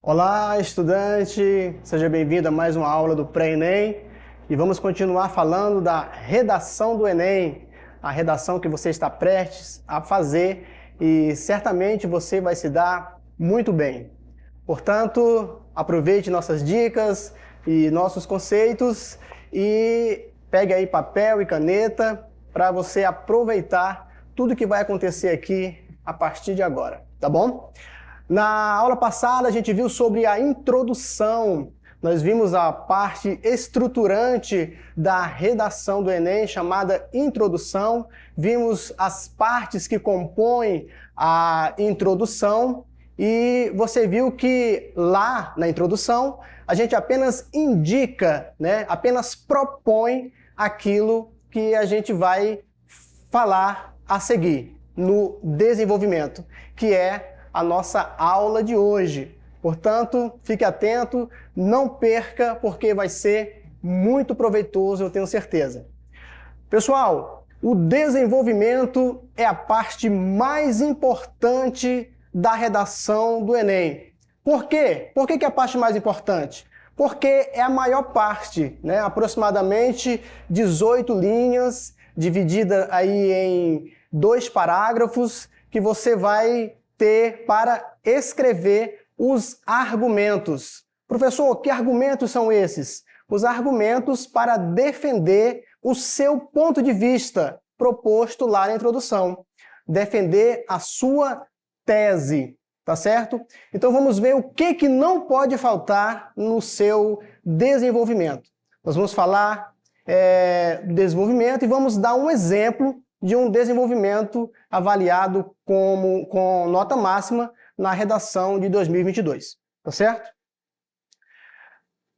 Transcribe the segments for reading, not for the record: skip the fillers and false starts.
Olá, estudante! Seja bem-vindo a mais uma aula do Pré-ENEM e vamos continuar falando da redação do Enem, a redação que você está prestes a fazer e certamente você vai se dar muito bem. Portanto, aproveite nossas dicas e nossos conceitos e pegue aí papel e caneta para você aproveitar tudo que vai acontecer aqui a partir de agora, tá bom? Na aula passada, a gente viu sobre a introdução. Nós vimos a parte estruturante da redação do Enem, chamada introdução. Vimos as partes que compõem a introdução. E você viu que lá na introdução, a gente apenas indica, apenas propõe aquilo que a gente vai falar a seguir no desenvolvimento, que é a nossa aula de hoje. Portanto, fique atento, não perca, porque vai ser muito proveitoso, eu tenho certeza. Pessoal, o desenvolvimento é a parte mais importante da redação do Enem. Por quê? Por que é a parte mais importante? Porque é a maior parte, aproximadamente 18 linhas, dividida aí em 2 parágrafos, que você vai ter para escrever os argumentos. Professor, que argumentos são esses? Os argumentos para defender o seu ponto de vista proposto lá na introdução. Defender a sua tese, tá certo? Então vamos ver o que não pode faltar no seu desenvolvimento. Nós vamos falar do desenvolvimento e vamos dar um exemplo de um desenvolvimento avaliado com nota máxima na redação de 2022, tá certo?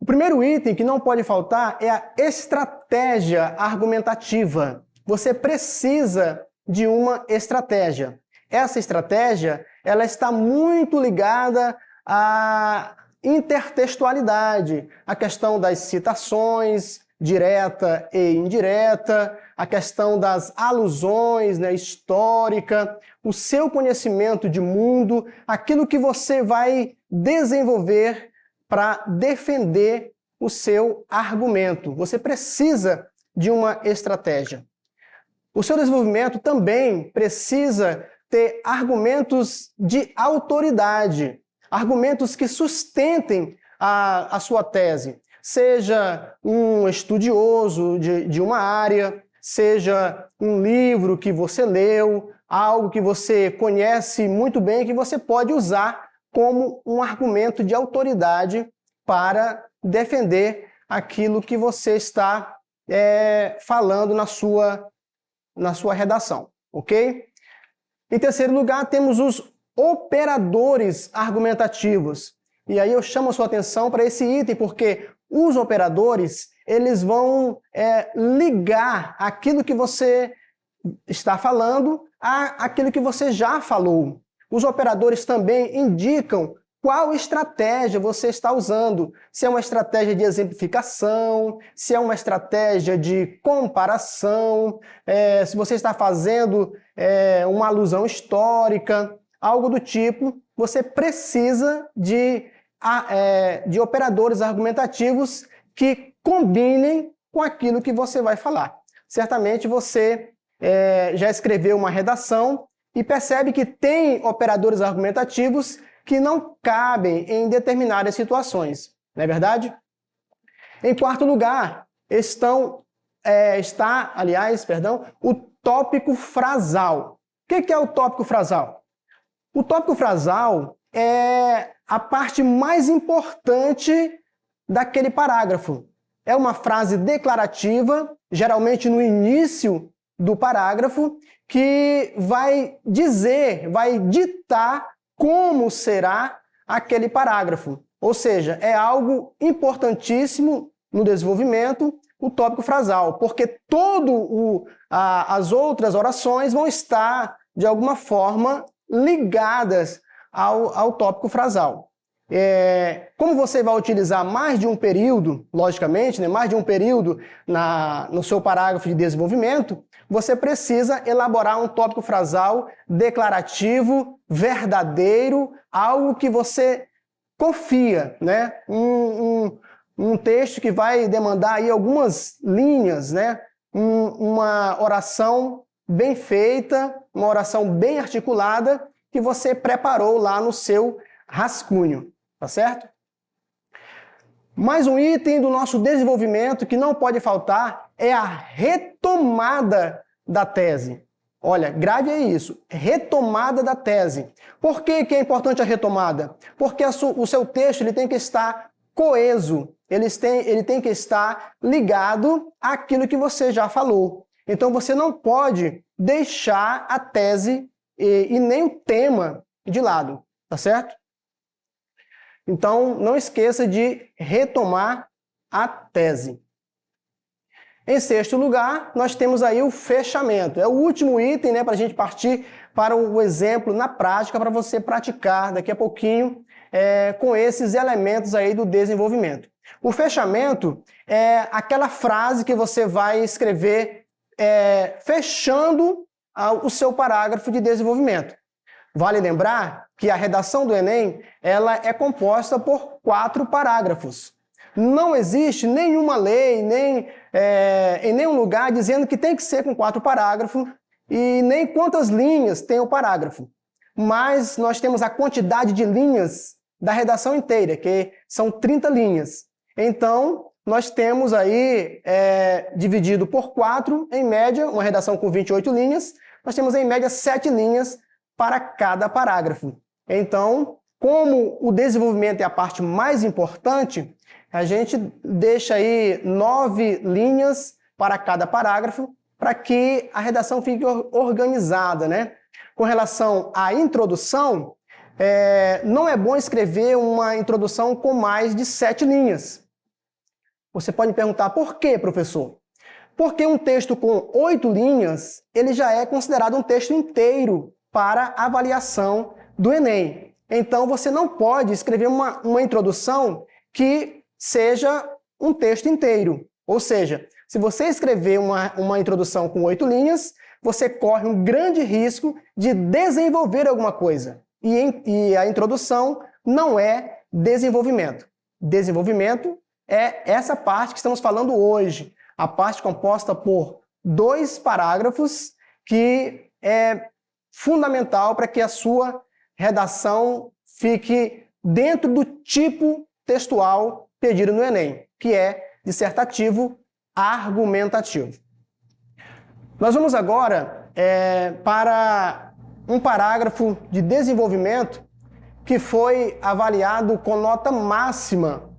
O primeiro item que não pode faltar é a estratégia argumentativa. Você precisa de uma estratégia. Essa estratégia, ela está muito ligada à intertextualidade, à questão das citações, direta e indireta, a questão das alusões, histórica, o seu conhecimento de mundo, aquilo que você vai desenvolver para defender o seu argumento. Você precisa de uma estratégia. O seu desenvolvimento também precisa ter argumentos de autoridade, argumentos que sustentem a sua tese. Seja um estudioso de uma área, seja um livro que você leu, algo que você conhece muito bem, que você pode usar como um argumento de autoridade para defender aquilo que você está falando na sua redação, ok? Em terceiro lugar, temos os operadores argumentativos. E aí eu chamo a sua atenção para esse item, porque os operadores, eles vão ligar aquilo que você está falando àquilo que você já falou. Os operadores também indicam qual estratégia você está usando. Se é uma estratégia de exemplificação, se é uma estratégia de comparação, se você está fazendo uma alusão histórica, algo do tipo, você precisa de operadores argumentativos que combinem com aquilo que você vai falar. Certamente você já escreveu uma redação e percebe que tem operadores argumentativos que não cabem em determinadas situações, não é verdade? Em quarto lugar, está, o tópico frasal. O que é o tópico frasal? O tópico frasal é a parte mais importante daquele parágrafo. É uma frase declarativa, geralmente no início do parágrafo, que vai ditar como será aquele parágrafo. Ou seja, é algo importantíssimo no desenvolvimento, o tópico frasal, porque as outras orações vão estar, de alguma forma, ligadas ao tópico frasal. Como você vai utilizar mais de um período, logicamente, mais de um período no seu parágrafo de desenvolvimento, você precisa elaborar um tópico frasal declarativo, verdadeiro, algo que você confia, né? Um texto que vai demandar aí algumas linhas, né? Uma oração bem feita, uma oração bem articulada que você preparou lá no seu rascunho, tá certo? Mais um item do nosso desenvolvimento que não pode faltar é a retomada da tese. Olha, grave aí isso, retomada da tese. Por que é importante a retomada? Porque o seu texto ele tem que estar coeso, ele tem que estar ligado àquilo que você já falou. Então você não pode deixar a tese e nem o tema de lado, tá certo? Então não esqueça de retomar a tese. Em sexto lugar, nós temos aí o fechamento. É o último item, né, para a gente partir para o exemplo na prática, para você praticar daqui a pouquinho com esses elementos aí do desenvolvimento. O fechamento é aquela frase que você vai escrever fechando o seu parágrafo de desenvolvimento. Vale lembrar que a redação do Enem ela é composta por 4 parágrafos. Não existe nenhuma lei, nem em nenhum lugar dizendo que tem que ser com 4 parágrafos e nem quantas linhas tem o parágrafo. Mas nós temos a quantidade de linhas da redação inteira, que são 30 linhas. Então, nós temos aí, dividido por 4, em média, uma redação com 28 linhas, nós temos em média 7 linhas para cada parágrafo. Então, como o desenvolvimento é a parte mais importante, a gente deixa aí 9 linhas para cada parágrafo, para que a redação fique organizada, né? Com relação à introdução, não é bom escrever uma introdução com mais de 7 linhas. Você pode me perguntar, por quê, professor? Porque um texto com 8 linhas, ele já é considerado um texto inteiro para avaliação do Enem. Então, você não pode escrever uma introdução que seja um texto inteiro. Ou seja, se você escrever uma introdução com 8 linhas, você corre um grande risco de desenvolver alguma coisa. E a introdução não é desenvolvimento. Desenvolvimento é essa parte que estamos falando hoje. A parte composta por 2 parágrafos que é fundamental para que a sua redação fique dentro do tipo textual pedido no Enem, que é dissertativo argumentativo. Nós vamos agora para um parágrafo de desenvolvimento que foi avaliado com nota máxima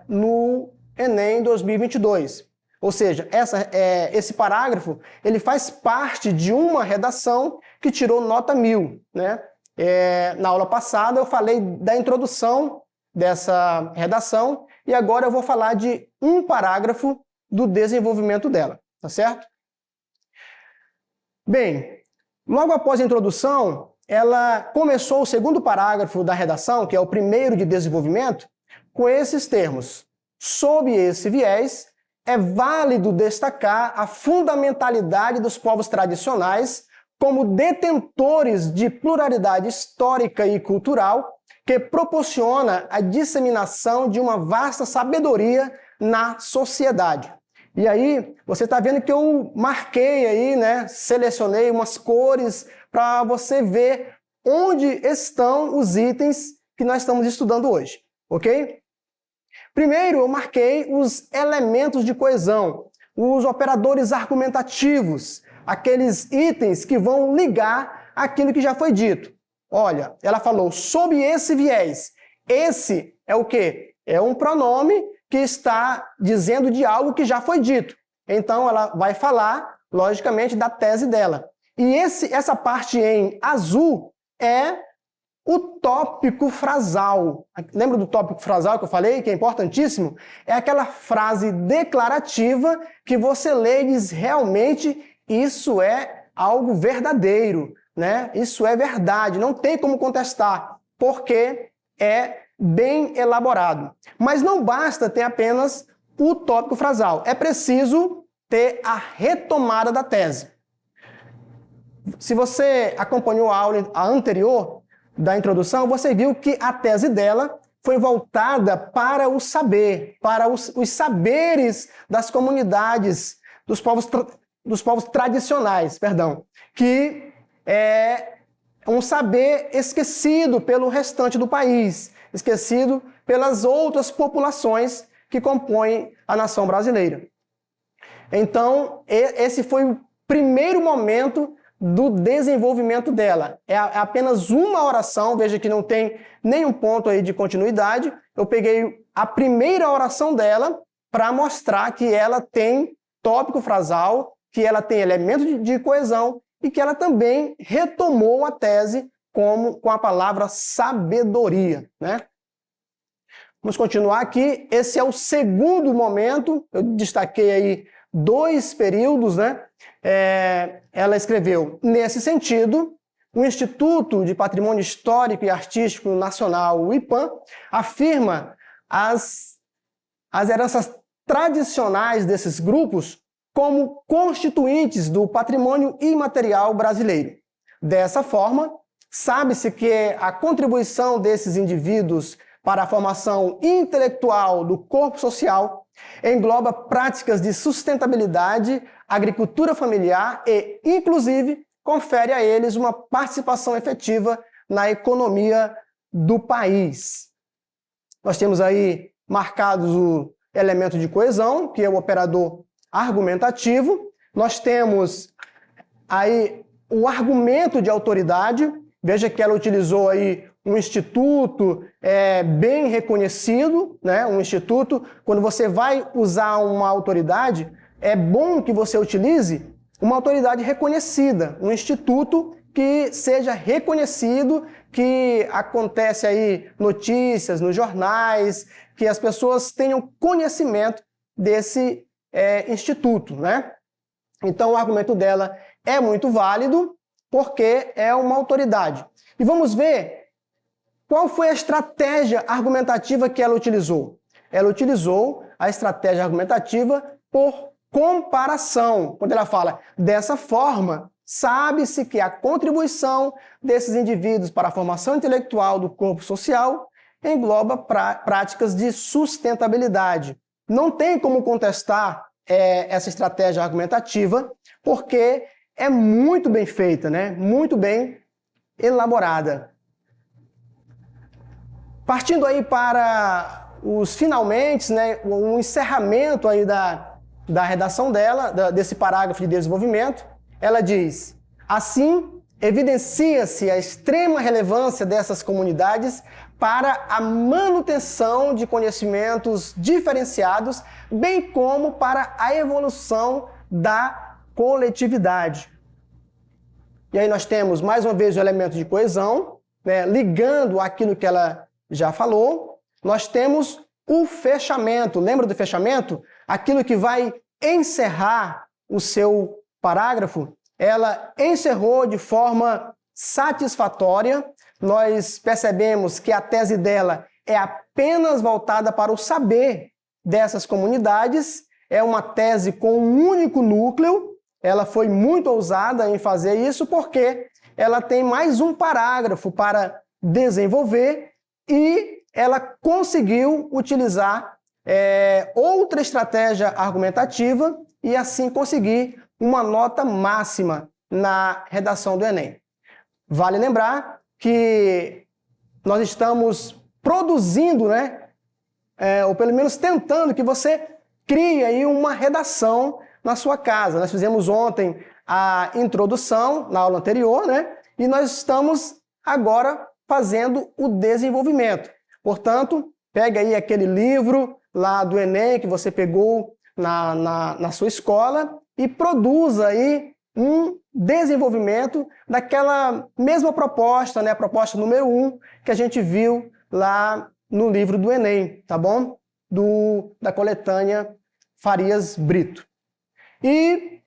no Enem 2022. Ou seja, esse parágrafo ele faz parte de uma redação que tirou nota 1000. Né? Na aula passada eu falei da introdução dessa redação e agora eu vou falar de um parágrafo do desenvolvimento dela, tá certo? Bem, logo após a introdução, ela começou o segundo parágrafo da redação, que é o primeiro de desenvolvimento, com esses termos. Sob esse viés, é válido destacar a fundamentalidade dos povos tradicionais como detentores de pluralidade histórica e cultural que proporciona a disseminação de uma vasta sabedoria na sociedade. E aí, você está vendo que eu marquei aí, né, selecionei umas cores para você ver onde estão os itens que nós estamos estudando hoje, ok? Primeiro, eu marquei os elementos de coesão, os operadores argumentativos, aqueles itens que vão ligar aquilo que já foi dito. Olha, ela falou sob esse viés. Esse é o quê? É um pronome que está dizendo de algo que já foi dito. Então, ela vai falar, logicamente, da tese dela. E essa parte em azul é o tópico frasal. Lembra do tópico frasal que eu falei, que é importantíssimo? É aquela frase declarativa que você lê e diz, realmente, isso é algo verdadeiro, né? Isso é verdade, não tem como contestar, porque é bem elaborado. Mas não basta ter apenas o tópico frasal, é preciso ter a retomada da tese. Se você acompanhou a aula anterior, da introdução, você viu que a tese dela foi voltada para o saber, para os saberes das comunidades, dos povos tradicionais, que é um saber esquecido pelo restante do país, esquecido pelas outras populações que compõem a nação brasileira. Então, esse foi o primeiro momento do desenvolvimento dela. É apenas uma oração, veja que não tem nenhum ponto aí de continuidade. Eu peguei a primeira oração dela para mostrar que ela tem tópico frasal, que ela tem elemento de coesão e que ela também retomou a tese com a palavra sabedoria, né? Vamos continuar aqui. Esse é o segundo momento. Eu destaquei aí 2 períodos, né? Ela escreveu, nesse sentido, o Instituto de Patrimônio Histórico e Artístico Nacional, o IPAM, afirma as heranças tradicionais desses grupos como constituintes do patrimônio imaterial brasileiro. Dessa forma, sabe-se que a contribuição desses indivíduos para a formação intelectual do corpo social engloba práticas de sustentabilidade, agricultura familiar e, inclusive, confere a eles uma participação efetiva na economia do país. Nós temos aí marcados o elemento de coesão, que é o operador argumentativo. Nós temos aí o argumento de autoridade. Veja que ela utilizou aí um instituto bem reconhecido, né? Um instituto, quando você vai usar uma autoridade, é bom que você utilize uma autoridade reconhecida, um instituto que seja reconhecido, que acontece aí notícias nos jornais, que as pessoas tenham conhecimento desse instituto, né? Então o argumento dela é muito válido, porque é uma autoridade. E vamos ver qual foi a estratégia argumentativa que ela utilizou. Ela utilizou a estratégia argumentativa por comparação. Quando ela fala dessa forma, sabe-se que a contribuição desses indivíduos para a formação intelectual do corpo social engloba práticas de sustentabilidade. Não tem como contestar essa estratégia argumentativa, porque é muito bem feita, né? Muito bem elaborada. Partindo aí para os finalmente, né? Um encerramento aí da redação dela, desse parágrafo de desenvolvimento, ela diz: assim, evidencia-se a extrema relevância dessas comunidades para a manutenção de conhecimentos diferenciados, bem como para a evolução da coletividade. E aí nós temos, mais uma vez, o elemento de coesão, né, ligando aquilo que ela já falou. Nós temos o fechamento. Lembra do fechamento? Aquilo que vai encerrar o seu parágrafo. Ela encerrou de forma satisfatória. Nós percebemos que a tese dela é apenas voltada para o saber dessas comunidades. É uma tese com um único núcleo. Ela foi muito ousada em fazer isso porque ela tem mais um parágrafo para desenvolver e ela conseguiu utilizar outra estratégia argumentativa e assim conseguir uma nota máxima na redação do Enem. Vale lembrar que nós estamos produzindo, né, ou pelo menos tentando que você crie aí uma redação na sua casa. Nós fizemos ontem a introdução na aula anterior, né, e nós estamos agora fazendo o desenvolvimento. Portanto, pegue aí aquele livro lá do Enem que você pegou na sua escola e produza aí um desenvolvimento daquela mesma proposta, né, a proposta número 1 que a gente viu lá no livro do Enem, tá bom? Da coletânea Farias Brito. E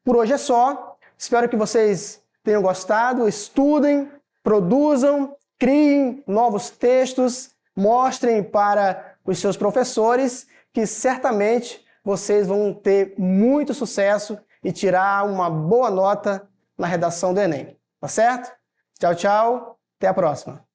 por hoje é só. Espero que vocês tenham gostado. Estudem, produzam, criem novos textos, mostrem para os seus professores que certamente vocês vão ter muito sucesso e tirar uma boa nota na redação do Enem. Tá certo? Tchau, tchau. Até a próxima!